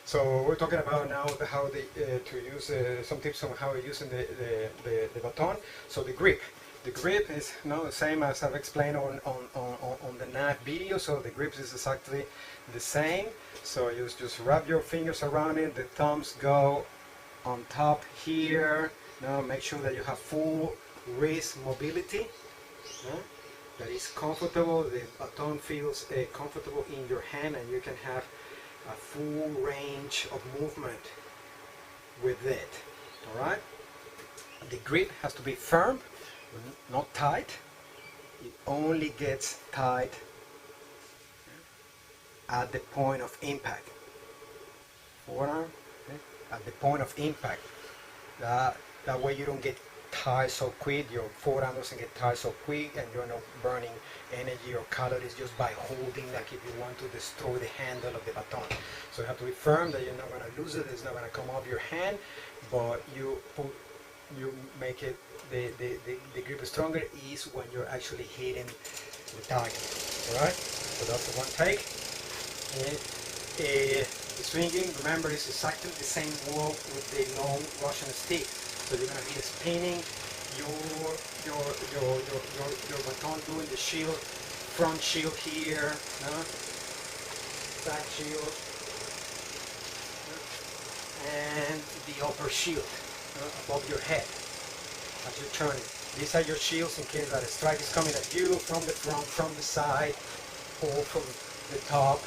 So we're talking about now how to use some tips on how using the baton. So the grip. The grip is the same as I've explained on the knife video. So the grip is exactly the same. So you just wrap your fingers around it. The thumbs go on top here. Now make sure that you have full wrist mobility. That is comfortable. The baton feels comfortable in your hand, and you can have a full range of movement with it. All right. The grip has to be firm, not tight. It only gets tight at the point of impact. Forearm, okay? At the point of impact. That way you don't get tired so quick, your forearm doesn't get tired so quick, and you're not burning energy or calories just by holding, like if you want to destroy the handle of the baton. So you have to be firm, that you're not going to lose it, it's not going to come off your hand, but you make it, the grip stronger is when you're actually hitting the target. Alright, so that's the one take. The swinging, remember, is exactly the same work with the long Russian stick. So you're going to be spinning your baton, doing the shield, front shield here, back shield, and the upper shield above your head as you turn it. These are your shields in case that a strike is coming at you from the front, from the side, or from the top.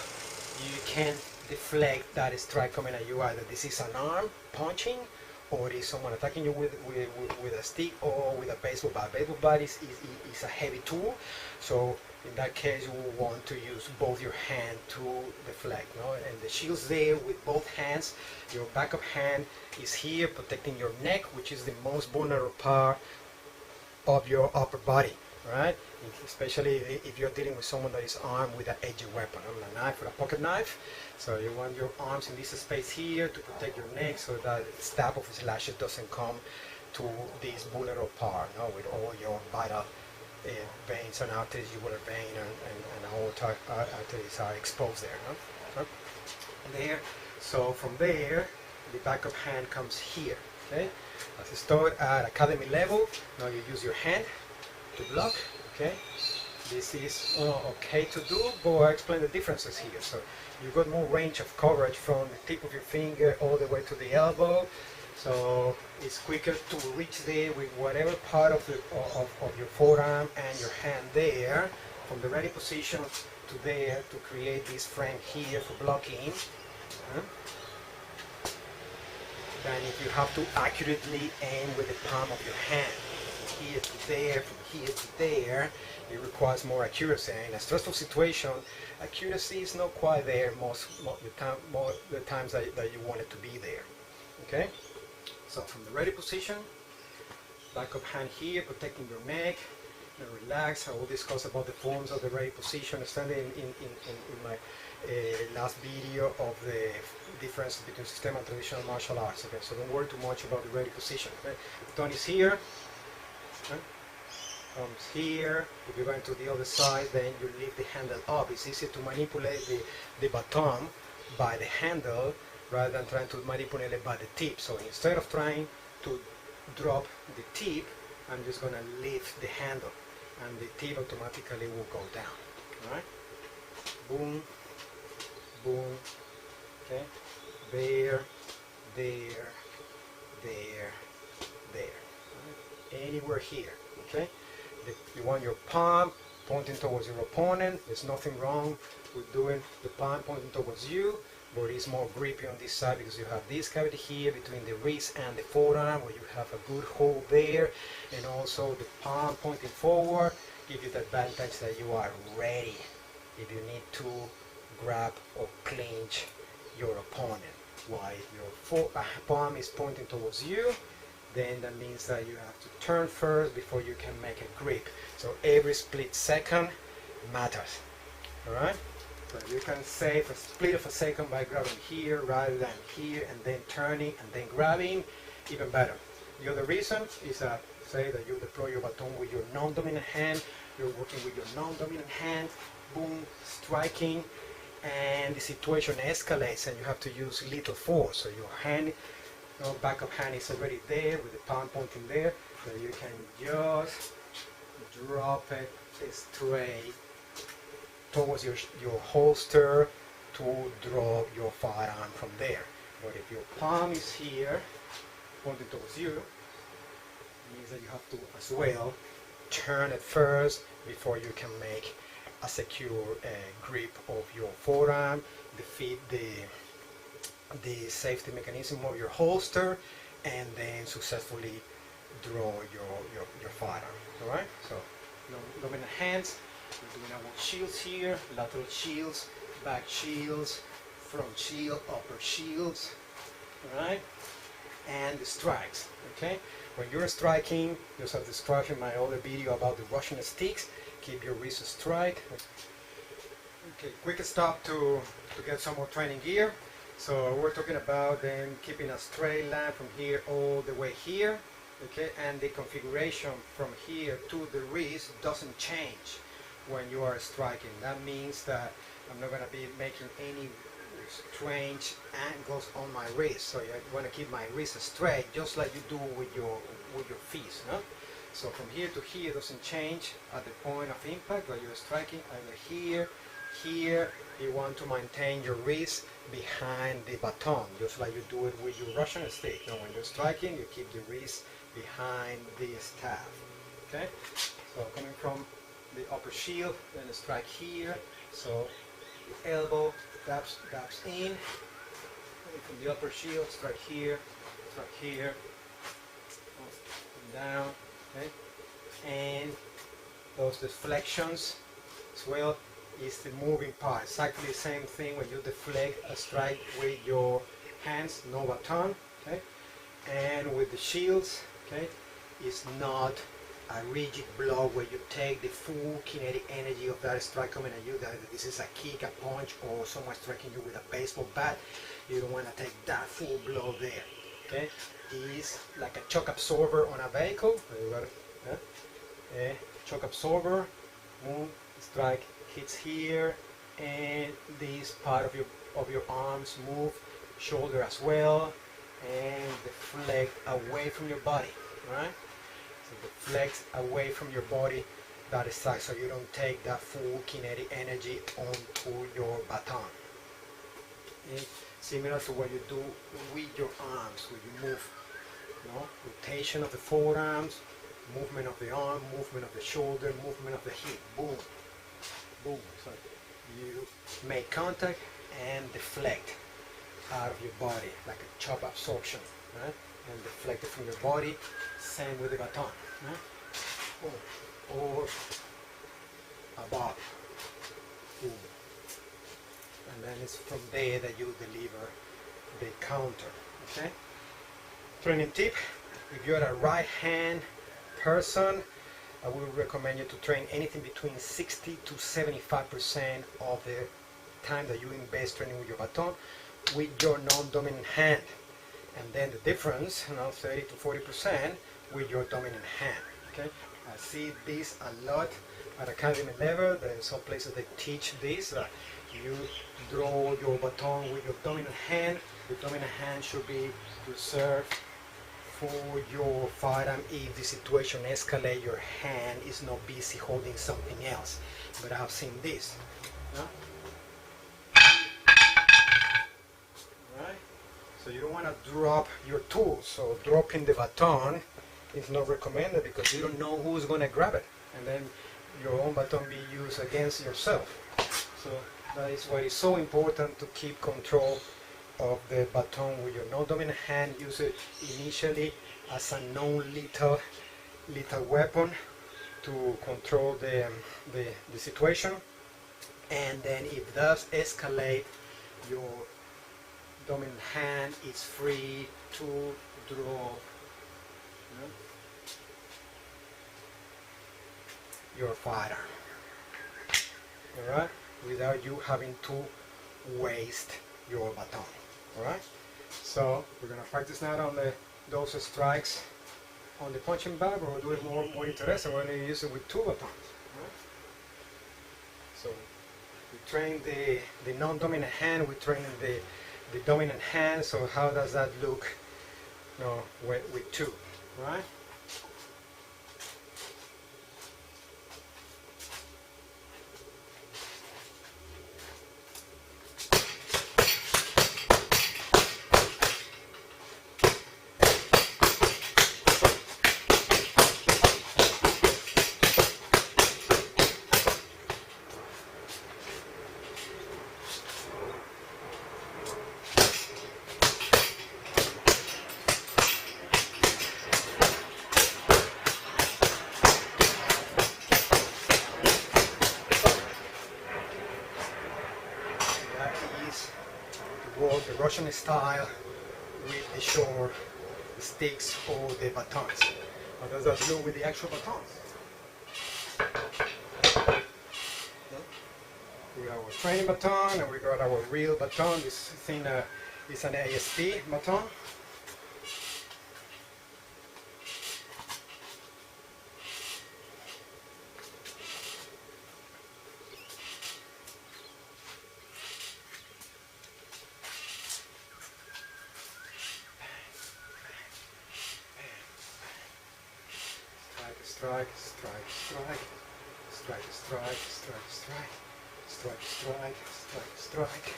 You can deflect that strike coming at you. Either this is an arm punching, or it is someone attacking you with a stick or with a baseball bat. Baseball bat is a heavy tool, so in that case you will want to use both your hand to deflect. And the shield's there with both hands. Your backup hand is here protecting your neck, which is the most vulnerable part of your upper body, right? Especially if you're dealing with someone that is armed with an edgy weapon, a knife or a pocket knife. So you want your arms in this space here to protect your neck, so that stab of slashes doesn't come to this vulnerable part, with all your vital veins and arteries, jugular vein and all arteries are exposed there. So, there. So from there, the backup hand comes here. Okay. As you start at academy level, now you use your hand to block. Okay. This is okay to do, but I explain the differences here. So you've got more range of coverage from the tip of your finger all the way to the elbow. So it's quicker to reach there with whatever part of your forearm and your hand there, from the ready position to there, to create this frame here for blocking. Than if you have to accurately aim with the palm of your hand. From here to there, from here to there, it requires more accuracy. In a stressful situation, accuracy is not quite there most the times that you want it to be there. Okay? So from the ready position, backup hand here, protecting your neck, and relax. I will discuss about the forms of the ready position, standing in my last video of the difference between system and traditional martial arts. Okay, so don't worry too much about the ready position. Okay? The baton is here. Okay? Comes here. If you're going to the other side, then you lift the handle up. It's easier to manipulate the baton by the handle rather than trying to manipulate it by the tip. So instead of trying to drop the tip, I'm just going to lift the handle, and the tip automatically will go down. Alright? Boom, boom, okay? There, there, there, there. Right? Anywhere here, okay? You want your palm pointing towards your opponent. There's nothing wrong with doing the palm pointing towards you, but it's more grippy on this side because you have this cavity here between the wrist and the forearm, where you have a good hold there, and also the palm pointing forward gives you the advantage that you are ready if you need to grab or clinch your opponent. While your palm is pointing towards you, then that means that you have to turn first before you can make a grip. So every split second matters. Alright? So you can save a split of a second by grabbing here rather than here, and then turning and then grabbing, even better. The other reason is that, say that you deploy your baton with your non-dominant hand, you're working with your non-dominant hand, boom, striking and the situation escalates and you have to use little force. So your hand, your backup hand is already there with the palm pointing there, so you can just drop it straight towards your holster to draw your firearm from there. But if your palm is here, pointing towards you, it means that you have to as well turn it first before you can make a secure grip of your forearm, defeat the safety mechanism of your holster, and then successfully draw your firearm. All right. So dominant hands. We're doing our shields here, lateral shields, back shields, front shield, upper shields, all right, and the strikes, okay? When you're striking, just as described in my other video about the Russian sticks, keep your wrist straight. Okay, quick stop to get some more training gear. So we're talking about then keeping a straight line from here all the way here, okay, and the configuration from here to the wrist doesn't change when you are striking. That means that I'm not going to be making any strange angles on my wrist. So you want to keep my wrist straight, just like you do with your fist. No? So from here to here doesn't change at the point of impact while you're striking. Either here, here. You want to maintain your wrist behind the baton, just like you do it with your Russian stick. Now when you're striking, you keep the wrist behind the staff. Okay. So coming from the upper shield, then strike here. So the elbow dabs in. And from the upper shield, strike here, up and down. Okay, and those deflections as well is the moving part. Exactly the same thing when you deflect a strike with your hands, no baton. Okay, and with the shields, okay, it's not a rigid blow where you take the full kinetic energy of that strike coming at you. That this is a kick, a punch, or someone striking you with a baseball bat. You don't want to take that full blow there. Okay, it's like a shock absorber on a vehicle. You got it, a shock absorber. Move, strike, hits here, and this part of your arms move, shoulder as well, and deflect away from your body. Right. So deflect away from your body that side, so you don't take that full kinetic energy onto your baton. Okay. Similar to what you do with your arms, when you move, rotation of the forearms, movement of the arm, movement of the shoulder, movement of the hip, boom, boom. So you make contact and deflect out of your body, like a chop absorption, right? And deflect it from your body. Same with the baton, right? Or above, boom. And then it's from there that you deliver the counter. Okay. Training tip: if you're a right-hand person, I would recommend you to train anything between 60 to 75% of the time that you invest training with your baton with your non-dominant hand, and then the difference, 30 to 40% with your dominant hand. Okay. I see this a lot at academy level. There are some places they teach this. You draw your baton with your dominant hand. The dominant hand should be reserved for your firearm. If the situation escalates, your hand is not busy holding something else. But I've seen this. Alright? So you don't want to drop your tools. So dropping the baton is not recommended because you don't know who's going to grab it. And then your own baton be used against yourself. So that is why it's so important to keep control of the baton with your non-dominant hand. Use it initially as a non-lethal weapon to control the situation, and then if it does escalate, your dominant hand is free to draw your firearm. Alright? Without you having to waste your baton. Alright? So we're gonna practice now on those strikes on the punching bag, but we'll do it more interesting. We're gonna use it with two batons. Right? So We train the non-dominant hand, we train the dominant hand, so how does that look, you know, with two, right? That is to work the Russian style with the short sticks or the batons. How does that look with the actual batons? We got our training baton and we got our real baton. This thing is an ASP baton. Strike, strike, strike, strike, strike, strike, strike, strike, strike, strike, strike.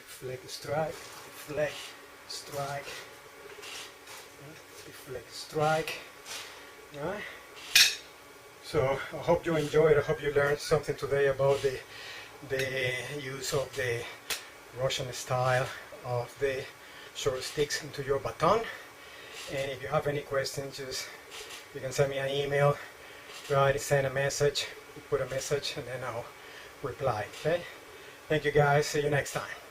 Deflect, strike, deflect, strike, deflect, strike. Right? So I hope you enjoyed. I hope you learned something today about the use of the Russian style of the short sticks into your baton. And if you have any questions, just you can send me an email, right? Send a message, put a message, and then I'll reply. Okay? Thank you guys. See you next time.